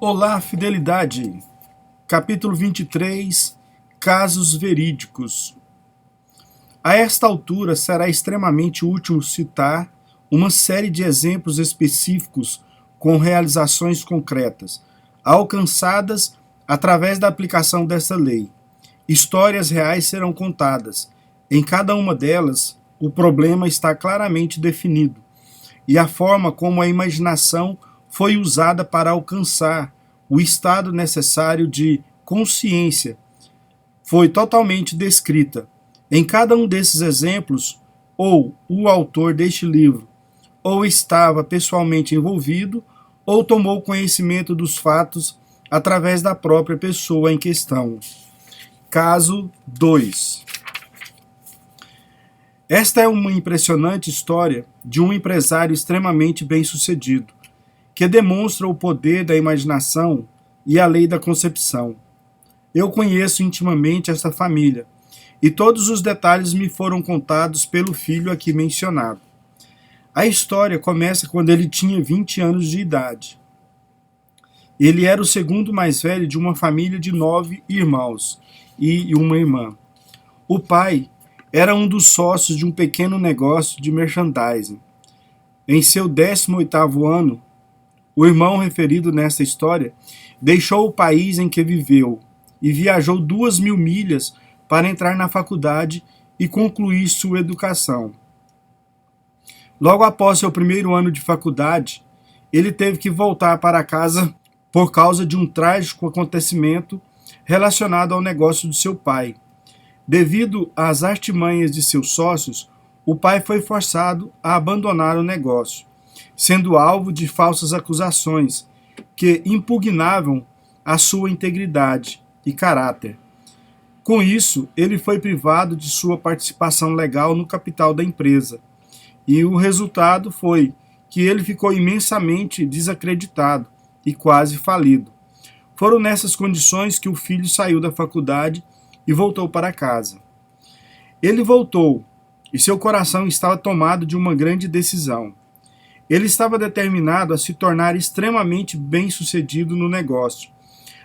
Olá, fidelidade. Capítulo 23. Casos verídicos. A esta altura será extremamente útil citar uma série de exemplos específicos com realizações concretas, alcançadas através da aplicação dessa lei. Histórias reais serão contadas. Em cada uma delas, o problema está claramente definido, e a forma como a imaginação foi usada para alcançar o estado necessário de consciência foi totalmente descrita. Em cada um desses exemplos, ou o autor deste livro ou estava pessoalmente envolvido, ou tomou conhecimento dos fatos através da própria pessoa em questão. Caso 2. Esta é uma impressionante história de um empresário extremamente bem-sucedido, que demonstra o poder da imaginação e a lei da concepção. Eu conheço intimamente esta família, e todos os detalhes me foram contados pelo filho aqui mencionado. A história começa quando ele tinha 20 anos de idade. Ele era o segundo mais velho de uma família de 9 irmãos e uma irmã. O pai era um dos sócios de um pequeno negócio de merchandising. Em seu 18º ano, o irmão referido nesta história deixou o país em que viveu e viajou 2.000 milhas para entrar na faculdade e concluir sua educação. Logo após seu primeiro ano de faculdade, ele teve que voltar para casa por causa de um trágico acontecimento relacionado ao negócio de seu pai. Devido às artimanhas de seus sócios, o pai foi forçado a abandonar o negócio, sendo alvo de falsas acusações que impugnavam a sua integridade e caráter. Com isso, ele foi privado de sua participação legal no capital da empresa, e o resultado foi que ele ficou imensamente desacreditado e quase falido. Foram nessas condições que o filho saiu da faculdade e voltou para casa. Ele voltou, e seu coração estava tomado de uma grande decisão. Ele estava determinado a se tornar extremamente bem-sucedido no negócio.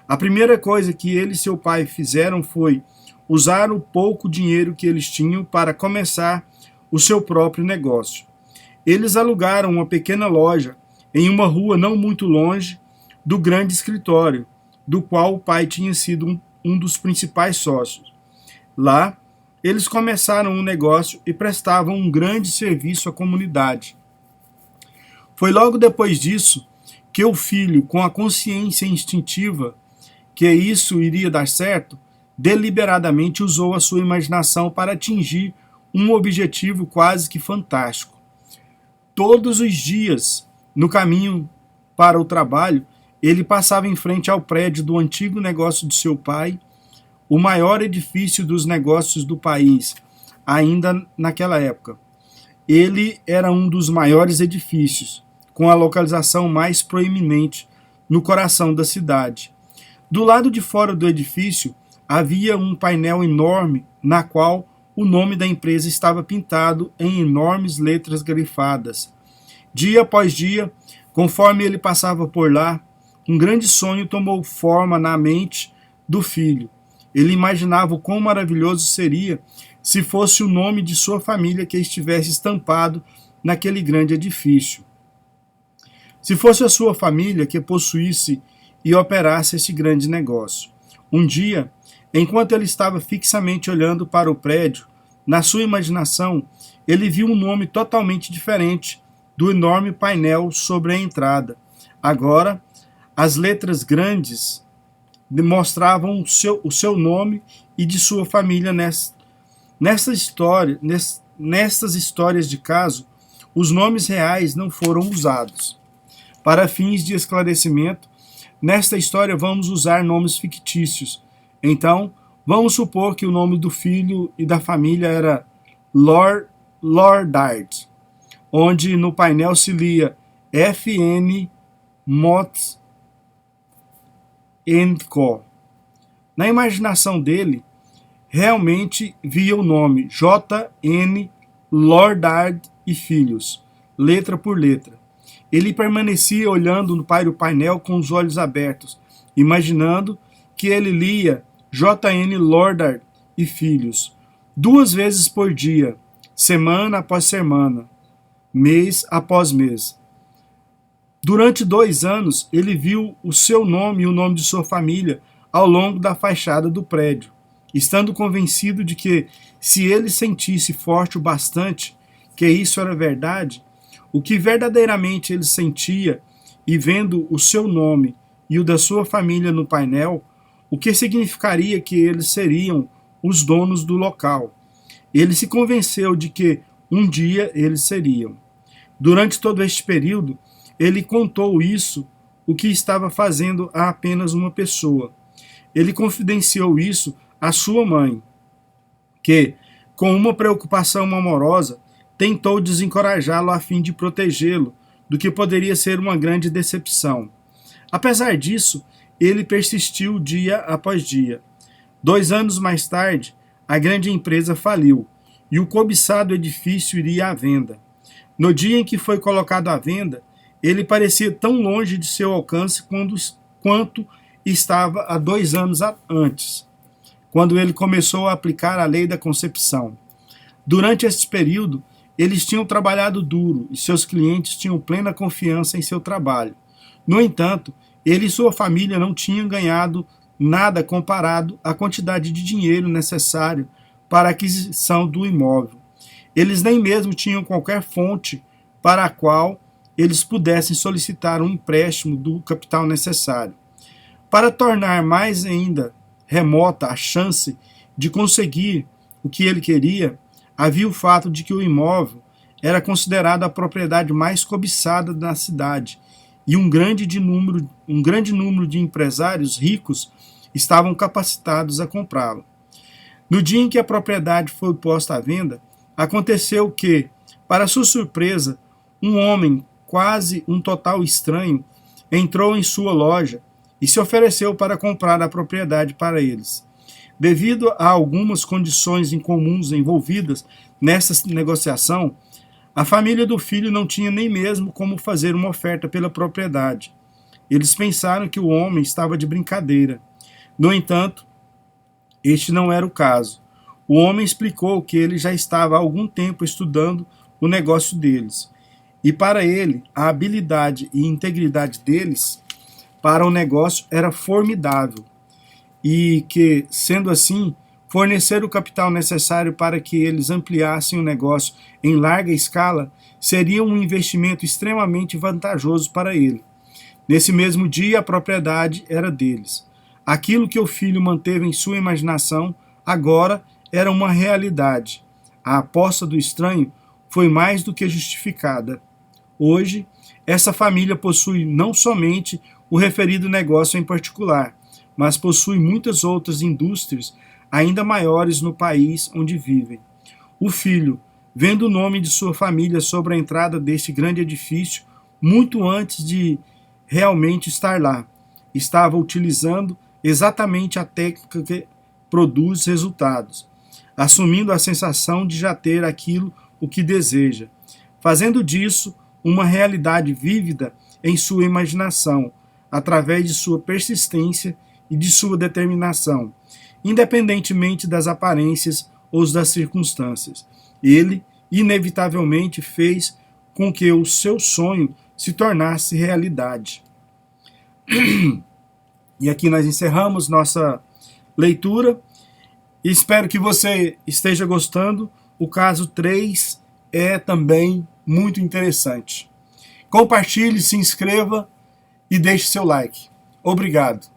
A primeira coisa que ele e seu pai fizeram foi usar o pouco dinheiro que eles tinham para começar o seu próprio negócio. Eles alugaram uma pequena loja em uma rua não muito longe do grande escritório, do qual o pai tinha sido um dos principais sócios. Lá, eles começaram um negócio e prestavam um grande serviço à comunidade. Foi logo depois disso que o filho, com a consciência instintiva que isso iria dar certo, deliberadamente usou a sua imaginação para atingir um objetivo quase que fantástico. Todos os dias, no caminho para o trabalho, ele passava em frente ao prédio do antigo negócio de seu pai, o maior edifício dos negócios do país, ainda naquela época. Ele era um dos maiores edifícios, com a localização mais proeminente no coração da cidade. Do lado de fora do edifício havia um painel enorme na qual o nome da empresa estava pintado em enormes letras grifadas. Dia após dia, conforme ele passava por lá, um grande sonho tomou forma na mente do filho. Ele imaginava o quão maravilhoso seria se fosse o nome de sua família que estivesse estampado naquele grande edifício. Se fosse a sua família que possuísse e operasse esse grande negócio. Um dia, enquanto ele estava fixamente olhando para o prédio, na sua imaginação, ele viu um nome totalmente diferente do enorme painel sobre a entrada. Agora, as letras grandes mostravam o seu nome e de sua família nessas histórias de caso, os nomes reais não foram usados. Para fins de esclarecimento, nesta história vamos usar nomes fictícios. Então, vamos supor que o nome do filho e da família era Lordard, onde no painel se lia F.N. Mott & Co. Na imaginação dele, realmente via o nome J.N. Lordard e Filhos, letra por letra. Ele permanecia olhando para o painel com os olhos abertos, imaginando que ele lia J.N. Lordard e Filhos 2 vezes por dia, semana após semana, mês após mês. Durante 2 anos, ele viu o seu nome e o nome de sua família ao longo da fachada do prédio, estando convencido de que, se ele sentisse forte o bastante que isso era verdade, o que verdadeiramente ele sentia, e vendo o seu nome e o da sua família no painel, o que significaria que eles seriam os donos do local. Ele se convenceu de que um dia eles seriam. Durante todo este período, ele contou isso, o que estava fazendo a apenas uma pessoa. Ele confidenciou isso à sua mãe, que, com uma preocupação amorosa, tentou desencorajá-lo a fim de protegê-lo do que poderia ser uma grande decepção. Apesar disso, ele persistiu dia após dia. 2 anos mais tarde, a grande empresa faliu e o cobiçado edifício iria à venda. No dia em que foi colocado à venda, ele parecia tão longe de seu alcance quanto estava há 2 anos antes, quando ele começou a aplicar a lei da concepção. Durante esse período, eles tinham trabalhado duro e seus clientes tinham plena confiança em seu trabalho. No entanto, ele e sua família não tinham ganhado nada comparado à quantidade de dinheiro necessário para a aquisição do imóvel. Eles nem mesmo tinham qualquer fonte para a qual eles pudessem solicitar um empréstimo do capital necessário. Para tornar mais ainda remota a chance de conseguir o que ele queria, havia o fato de que o imóvel era considerado a propriedade mais cobiçada da cidade e um grande número de empresários ricos estavam capacitados a comprá-lo. No dia em que a propriedade foi posta à venda, aconteceu que, para sua surpresa, um homem, quase um total estranho, entrou em sua loja e se ofereceu para comprar a propriedade para eles. Devido a algumas condições incomuns envolvidas nessa negociação, a família do filho não tinha nem mesmo como fazer uma oferta pela propriedade. Eles pensaram que o homem estava de brincadeira. No entanto, este não era o caso. O homem explicou que ele já estava há algum tempo estudando o negócio deles, e para ele, a habilidade e integridade deles para o negócio era formidável, e que, sendo assim, fornecer o capital necessário para que eles ampliassem o negócio em larga escala seria um investimento extremamente vantajoso para ele. Nesse mesmo dia, a propriedade era deles. Aquilo que o filho manteve em sua imaginação agora era uma realidade. A aposta do estranho foi mais do que justificada. Hoje, essa família possui não somente o referido negócio em particular, mas possui muitas outras indústrias ainda maiores no país onde vivem. O filho, vendo o nome de sua família sobre a entrada deste grande edifício, muito antes de realmente estar lá, estava utilizando exatamente a técnica que produz resultados, assumindo a sensação de já ter aquilo o que deseja, fazendo disso uma realidade vívida em sua imaginação, através de sua persistência e de sua determinação, independentemente das aparências ou das circunstâncias. Ele, inevitavelmente, fez com que o seu sonho se tornasse realidade. E aqui nós encerramos nossa leitura. Espero que você esteja gostando. O caso 3 é também muito interessante. Compartilhe, se inscreva e deixe seu like. Obrigado.